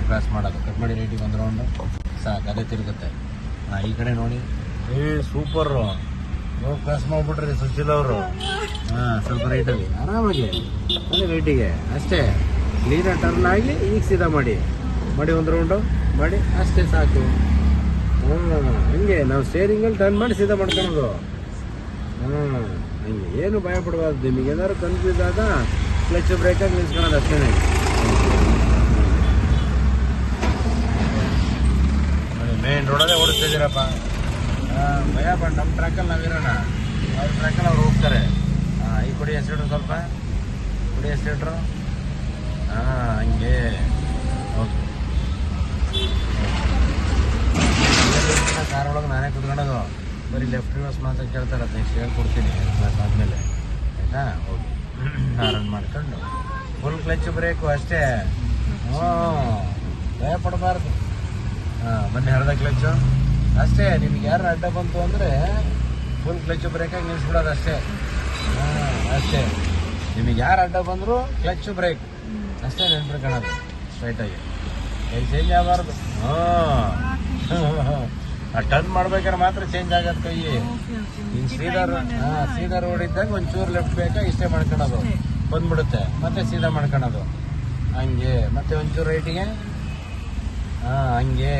Cross ಮಾಡೋದು. Cut ಮಾಡಿ ರೈಟಿಗೆ ಒಂದು ರೌಂಡು ಸಾಕು, ಅದೇ ತಿರುಗುತ್ತೆ. ಹಾಂ, ಈ ಕಡೆ ನೋಡಿ. ಸೂಪರು, ಕ್ರಾಸ್ ಮಾಡಿಬಿಟ್ರಿ ಸುಶೀಲ್ ಅವರು. ಹಾಂ, ಸ್ವಲ್ಪ ರೈಟಲ್ಲಿ ಆರಾಮಾಗಿ ಅದೇ ರೈಟಿಗೆ ಅಷ್ಟೇ. ಕ್ಲೀನಾಗಿ ಟರ್ನ್ ಆಗಿ ಈಗ ಸೀದಾ ಮಾಡಿ ಒಂದು ರೌಂಡು ಮಾಡಿ ಅಷ್ಟೇ ಸಾಕು. ಹಂಗೆ ನಾವು ಸ್ಟೇರಿಂಗಲ್ಲಿ ಟರ್ನ್ ಮಾಡಿ ಸೀದಾ ಮಾಡ್ಕೊಳೋದು. ಹಂಗೆ ಏನು ಭಯ ಪಡಬಾರ್ದು. ನಿಮಗೆ ಏನಾದ್ರು ಕನ್ಫ್ಯೂಸ್ ಆದ ಕ್ಲಚ್ ಬ್ರೇಕಾಗಿ ನಿಲ್ಸ್ಕೊಳೋದು ಅಷ್ಟೇ. ನೋಡಿ, ಮೇನ್ ರೋಡಲ್ಲೇ ಓಡಿಸ್ತಿದ್ದೀರಪ್ಪ. ಭಯ ಪಡ, ನಮ್ಮ ಟ್ರ್ಯಾಕಲ್ಲಿ ನಾವಿರೋಣ, ಅವ್ರ ಟ್ರ್ಯಾಕಲ್ಲಿ ಅವ್ರು ಹೋಗ್ತಾರೆ. ಈ ಕೊಡಿ ಎಸ್ಟೇಟ್ರು, ಸ್ವಲ್ಪ ಕೊಡಿ ಎಸ್ಟೇಟ್ರು. ಹಂಗೆ ಓಕೆ. ಕಾರ್ ಒಳಗೆ ನಾನೇ ಕುತ್ಕೊಳ್ಳೋದು, ಬರೀ ಲೆಫ್ಟ್ ರಿವರ್ಸ್ ಮಾತ್ರ ಕೇಳ್ತಾರೆ. ಅದು ನೆಕ್ಸ್ಟ್ ಹೇಳ್ಕೊಡ್ತೀನಿ ಕ್ಲಾಸ್ ಆದಮೇಲೆ, ಆಯಿತಾ? ಓಕೆ, ರನ್ ಮಾಡ್ಕೊಂಡು ಫುಲ್ ಕ್ಲಚ್ ಬ್ರೇಕು ಅಷ್ಟೇ. ಭಯ ಪಡಬಾರ್ದು. ಬನ್ನಿ, ಅರ್ಧ ಕ್ಲಚ್ಚು ಅಷ್ಟೇ. ನಿಮ್ಗೆ ಯಾರು ಅಡ್ಡ ಬಂತು ಅಂದರೆ ಫುಲ್ ಕ್ಲಚ್ ಬ್ರೇಕಾಗಿ ನಿಲ್ಲಿಸ್ಬಿಡೋದು ಅಷ್ಟೇ. ಅಷ್ಟೇ, ನಿಮಗೆ ಯಾರು ಅಡ್ಡ ಬಂದರೂ ಕ್ಲಚ್ ಬ್ರೇಕ್ ಅಷ್ಟೇ ನೆನ್ಪಿಡ್ಕೊಳ್ಳೋದು ಸ್ಟ್ರೈಟಾಗಿ. ಕೈ ಚೇಂಜ್ ಆಗಬಾರ್ದು. ಟರ್ನ್ ಮಾಡ್ಬೇಕಾದ್ರೆ ಮಾತ್ರ ಚೇಂಜ್ ಆಗತ್ತೆ ಕೈ. ಇನ್ನು ಸೀದಾ ರೋಡ್ ಇದ್ದಾಗ ಒಂಚೂರು ಲೆಫ್ಟ್ ಬೇಕಾ ಇಷ್ಟೇ ಮಾಡ್ಕೊಳೋದು, ಬಂದ್ಬಿಡುತ್ತೆ. ಮತ್ತೆ ಸೀದಾ ಮಾಡ್ಕೊಳೋದು ಹಂಗೆ. ಮತ್ತೆ ಒಂಚೂರು ರೈಟಿಗೆ, ಹಂಗೆ.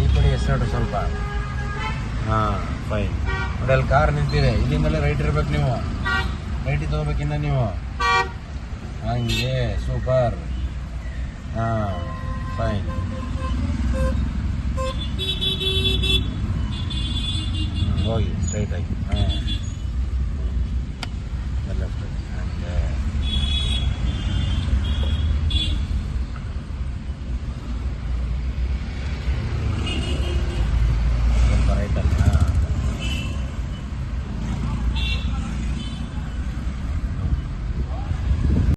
ಈ ಕಡೆ ಹೆಸರು ಸ್ವಲ್ಪ. ಫೈನ್. ನೋಡಿ, ಅಲ್ಲಿ ಕಾರ್ ನಿಂತಿದೆ, ಇಲ್ಲಿಂದಲೇ ರೈಟ್ ಇರ್ಬೇಕು ನೀವು. ರೈಟಿಗೆ ತಗೋಬೇಕಿನ್ನ ನೀವು. ಹಂಗೆ, ಸೂಪರ್. ಫೈನ್. ಹೋಗಿ ಸ್ಟ್ರೈಟಾಗಿ.